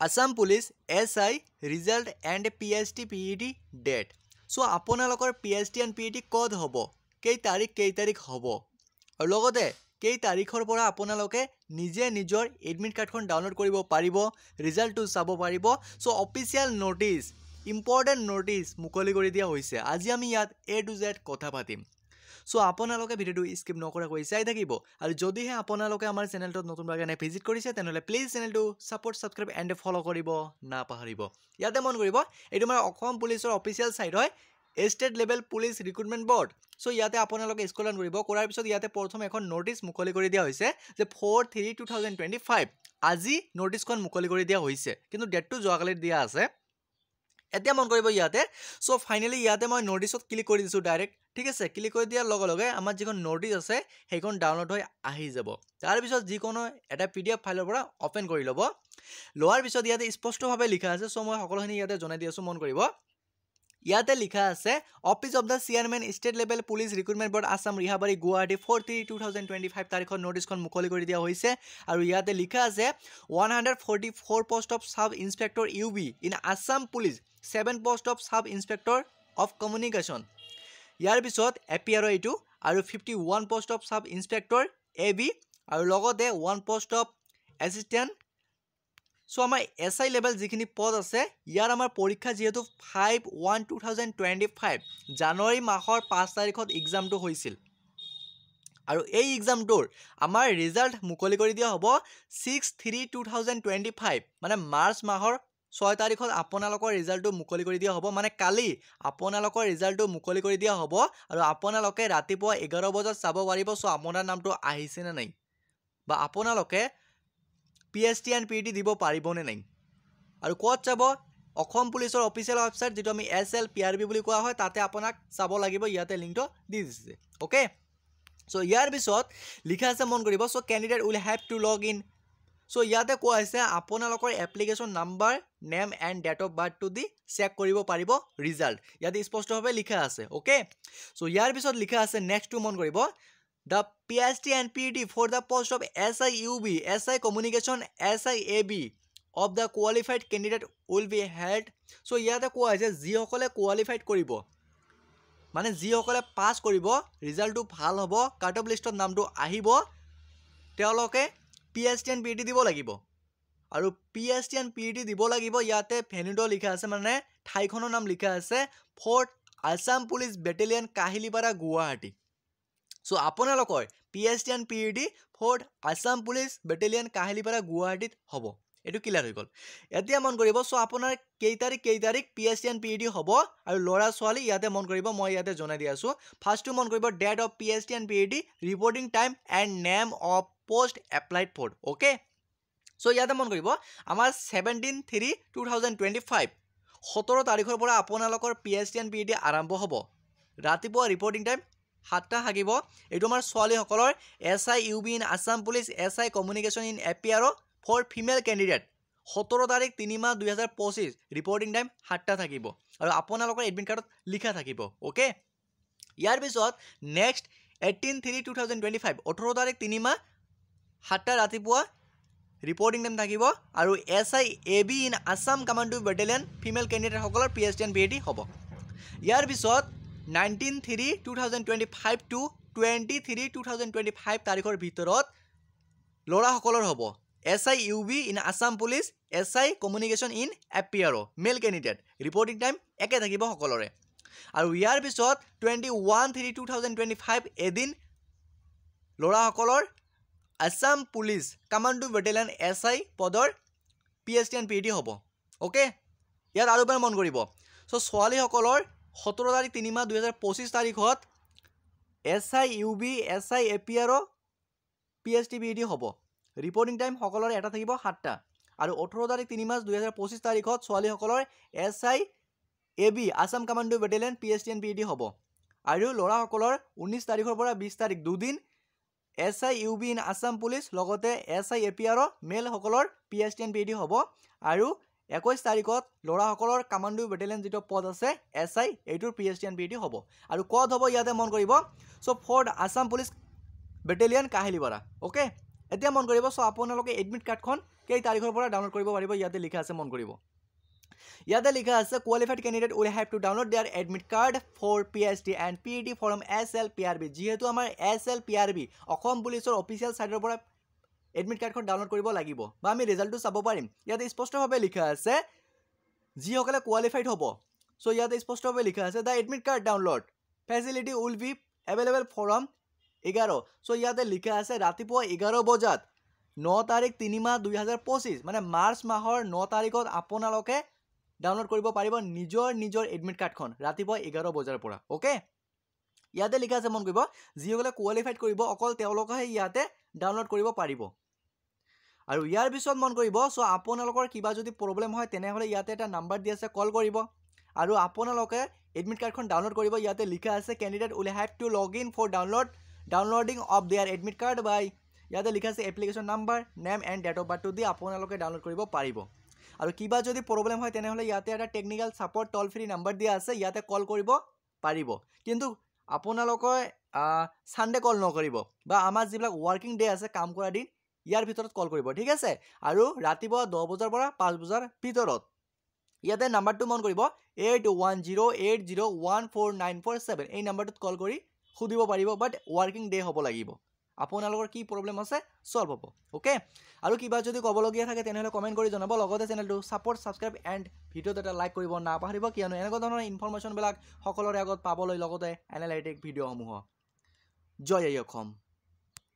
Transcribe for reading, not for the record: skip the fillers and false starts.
Assam Police SI result and PST PET date. So আপোনালোকৰ PST and PET কত হ'ব কেই তাৰিখ হ'ব আৰু লগতে কেই তাৰিখৰ পৰা আপোনালোকে নিজে নিজৰ এডমিট কাৰ্ডখন ডাউনলোড কৰিব পাৰিব ৰিজাল্টটো চাব পাৰিব so official notice important notice মুকলি কৰি দিয়া হৈছে আজি আমি ইয়াত A to Z কথা পাতিম সো আপোনালোকে ভিডিওটো স্কিপ নকৰাকৈ চাই থাকিব আৰু যদিহে আপোনালোকে আমাৰ চেনেলটো নতুনভাৱে ভিজিট কৰিছে তেনেহলে প্লিজ চেনেলটো সাপোৰ্ট সাবস্ক্ৰাইব এণ্ড ফলো কৰিব নাপাহৰিব ইয়াতে মন কৰিব এইটো আমাৰ অসম পুলিচৰ অফিচিয়েল সাইট হয় state level police recruitment board so ইয়াতে আপোনালোকে স্কলান কৰিব কৰাৰ পিছত ইয়াতে প্ৰথম এখন নোটিছ মুকলি কৰি দিয়া হৈছে যে 4/3/2025 আজি নোটিছখন মুকলি কৰি দিয়া হৈছে কিন্তু ডেটটো যোৱাকালি দিয়া আছে এতিয়া মন কৰিব ইয়াতে সো ফাইনালি ইয়াতে মই নোটিছত ক্লিক কৰি দিছো ডাইৰেক্ট ঠিক আছে ক্লিক কৰি দিয়াৰ লগে লগে আমাৰ যিখন নোটিছ আছে সেইখন ডাউনলোড হৈ আহি যাব তাৰ পিছত যিকোনো এটা PDF ফাইলৰ পৰা ওপেন কৰি ল'ব লোৱাৰ পিছত ইয়াতে স্পষ্টভাৱে লিখা আছে সো মই সকলোখিনি ইয়াতে জনাই দি আছো মন কৰিব ইয়াতে লিখা আছে office of the chairman state level police recruitment board Assam Rehabari Guwahati 4/3/2025 তাৰিখত নোটিছখন মুকলি কৰি দিয়া হৈছে আৰু ইয়াতে লিখা আছে 144 post of sub inspector UB in Assam police 7 post of sub inspector of communication ইয়াৰ পিছত APR এইটো আৰু 51 post of sub inspector AB আৰু লগতে 1 পোষ্ট অফ এসিস্ট্যান্ট সো আমাৰ SI লেভেল যিখিনি পদ আছে ইয়াৰ আমাৰ পৰীক্ষা যেহেতু 5/1/2025 জানুৱাৰী মাহৰ 5 তাৰিখত এক্সামটো হৈছিল আৰু এই এক্সামটোৰ আমাৰ ৰিজাল্ট মুকলি কৰি দিয়া হ'ব 6/3/2025 মানে মাৰ্চ মাহৰ 6 তাৰিখত আপোনালোকৰ ৰিজাল্টটো মুকলি কৰি দিয়া হ'ব মানে কালি আপোনালোকৰ ৰিজাল্টটো মুকলি কৰি দিয়া হ'ব আৰু আপোনালোকে ৰাতিপুৱা 11 বজাত চাব পাৰিব সো আপোনাৰ নামটো আহিছে নে নাই বা আপোনালোকে PST and PET দিব পাৰিবনে নাই আৰু ক'ত যাব অসম পুলিচৰ অফিচিয়েল ওয়েবসাইট যেটো আমি SLPRB বুলি কোৱা হয় তাতে আপোনাক চাব লাগিব ইয়াতে লিংকটো দি দিছে ওকে সো ইয়াৰ পিছত লিখা আছে মন কৰিব so candidate will have to log in so ইয়াতে কোৱা হৈছে আপোনালোকৰ application number name and date of birth to the check কৰিব পাৰিব ৰিজাল্ট ইয়াতে স্পষ্টভাৱে লিখা আছে ওকে সো ইয়াৰ পিছত লিখা আছে নেক্সট টু মন কৰিব The PST and PET for the post of SIUB, SI Communication, SIAB of the qualified candidate will be held. So, ইয়াতে কোৱা হৈছে যিসকলে কোৱালিফাইড কৰিব মানে যিসকলে পাস কৰিব ৰিজাল্টটো ভাল হ'ব কাট অফ লিষ্টত নামটো আহিব তেওঁলোকে PST and PET দিব লাগিব আৰু PST and PET দিব লাগিব ইয়াতে ভেন্যুটো লিখা আছে মানে ঠাইখনৰ নাম লিখা আছে fort Assam police battalion Kahilipara Guwahati so আপোনালোকৰ PST and PET fort Assam police battalion Kahilipara গুৱাহাটীত হ'ব এটো ক্লিয়াৰ হৈ গল এতিয়া মন কৰিব সো আপোনাৰ কেই তাৰিখ PST and PET হ'ব আৰু লৰা ছোৱালী ইয়াতে মন কৰিব মই ইয়াতে জনাই দি আছো ফাৰ্স্টটো মন কৰিব date of PST and PET reporting time and name of post applied for okay so ইয়াতে মন কৰিব আমাৰ 17/3/2025 17 তাৰিখৰ পৰা আপোনালোকৰ PST and PET আৰম্ভ হ'ব ৰাতিপুৱা ৰিপৰ্টিং টাইম 7টা থাকিব এটো আমাৰ ছোৱালীসকলৰ SIUB in Assam police SI communication in APR for female candidate 17 তাৰিখ 3 মাহ 2025 ৰিপৰ্টিং টাইম 7টা থাকিব আৰু আপোনালোকৰ এডমিট কাৰ্ডত লিখা থাকিব ওকে ইয়াৰ পিছত নেক্সট 18/3/2025 18 তাৰিখ 3 মাহ 7টা ৰাতিপুৱা ৰিপৰ্টিং টাইম থাকিব আৰু SIAB in Assam commando battalion female candidate সকলৰ PST and PET হ'ব ইয়াৰ পিছত 19/3/2025 to 20/3/2025 তাৰিখৰ ভিতৰত লৰা সকলৰ হ'ব SIUB in Assam police SI communication in APR male candidate reporting time একে থাকিব সকলৰে আৰু ইয়াৰ পিছত 21/3/2025 এদিন লৰা সকলৰ Assam police commando battalion SI পদৰ PST and PET হ'ব ওকে ইয়াত আৰু এবাৰ মন কৰিব সো ছোৱালী সকলৰ 17 তাৰিখ 3 মাহ 2025 তাৰিখত SIUB SI APR PST PET হ'ব ৰিপৰ্টিং টাইম সকলৰে এটা থাকিব 7টা আৰু 18 তাৰিখ 3 মাহ 2025 তাৰিখত ছোৱালী সকলৰ SIAB Assam commando battalion PST and PET হ'ব আৰু লৰা সকলৰ 19 তাৰিখৰ পৰা 20 তাৰিখ দুদিন SIUB ইন আসাম পুলিচ লগতে SI APR মেল সকলৰ PST and PET হ'ব আৰু 21 তাৰিখত লৰা সকলৰ কমান্ডো বেটেলিয়ন যেটো পদ আছে SI এইটোৰ PST and PET হ'ব আৰু কত হ'ব ইয়াতে মন কৰিব so fourth Assam police battalion Kahilipara okay এতিয়া মন কৰিব সো আপোনালোকে এডমিট কাৰ্ডখন কেই তাৰিখৰ পৰা ডাউনলোড কৰিব পাৰিব ইয়াতে লিখা আছে মন কৰিব ইয়াতে লিখা আছে qualified candidate will have to download their admit card for PST and PET from SLPRB যেহেতু আমাৰ SLPRB অসম পুলিচৰ অফিচিয়েল সাইটৰ পৰা এডমিট কাৰ্ডখন ডাউনলোড কৰিব লাগিব বা আমি ৰিজাল্টটো চাব পাৰিম ইয়াতে স্পষ্টভাৱে লিখা আছে যিসকলে কোৱালিফাইড হ'ব সো ইয়াতে স্পষ্টভাৱে লিখা আছে the admit card download facility will be available from 11 so ইয়াতে লিখা আছে ৰাতিপুৱা 11 বজাত 9 তাৰিখ 3 মাহ 2025 মানে মাৰ্চ মাহৰ 9 তাৰিখত আপোনালোকে ডাউনলোড কৰিব পাৰিব নিজৰ এডমিট কাৰ্ডখন ৰাতিপুৱা 11 বজাৰ পৰা ওকে ইয়াতে লিখা আছে মন কৰিব যিসকলে কোৱালিফাইড কৰিব অকল তেওঁলোকহে ইয়াতে ডাউনলোড কৰিব পাৰিব আৰু ইয়াৰ পিছত মন কৰিব সো আপোনালোকৰ কিবা যদি প্ৰবলেম হয় তেনেহলে ইয়াতে এটা নাম্বাৰ দি আছে কল কৰিব আৰু আপোনালোকে এডমিট কাৰ্ডখন ডাউনলোড কৰিব ইয়াতে লিখা আছে candidate will have to log in for downloading of their admit card by ইয়াতে লিখা আছে application number name and date of birth দি আপোনালোকে ডাউনলোড কৰিব পাৰিব আৰু কিবা যদি প্ৰবলেম হয় তেনেহলে ইয়াতে এটা টেকনিক্যাল সাপোৰ্ট টল ফ্ৰী নাম্বাৰ দিয়া আছে ইয়াতে কল কৰিব পাৰিব কিন্তু আপোনালোকে সানডে কল নকৰিব বা আমাৰ যিবিলাক ওয়াৰ্কিং ডে আছে কাম কৰা দিন ইয়াৰ ভিতৰত কল কৰিব ঠিক আছে আৰু ৰাতিপুৱা 10 বজাৰ পৰা 5 বজাৰ ভিতৰত ইয়াতে নাম্বাৰটো মন কৰিব 8108014947 এই নাম্বাৰটোত কল কৰি খুদিব পাৰিব বাট ওয়াৰ্কিং ডে হ'ব লাগিব আপোনালোকৰ কি প্ৰবলেম আছে সলভ হ'ব ওকে আৰু কিবা যদি ক'বলগীয়া থাকে তেনেহলে কমেন্ট কৰি জনাব লগতে চেনেলটো সাপোৰ্ট সাবস্ক্ৰাইব এণ্ড ভিডিঅ'টো এটা লাইক কৰিব নাপাহৰিব কিয়নো এনেকুৱা ধৰণৰ ইনফৰমেশ্যন বিলাক সকলোৰে আগত পাবলৈ লগতে এনালাইটিক ভিডিঅ'সমূহ জয় অসম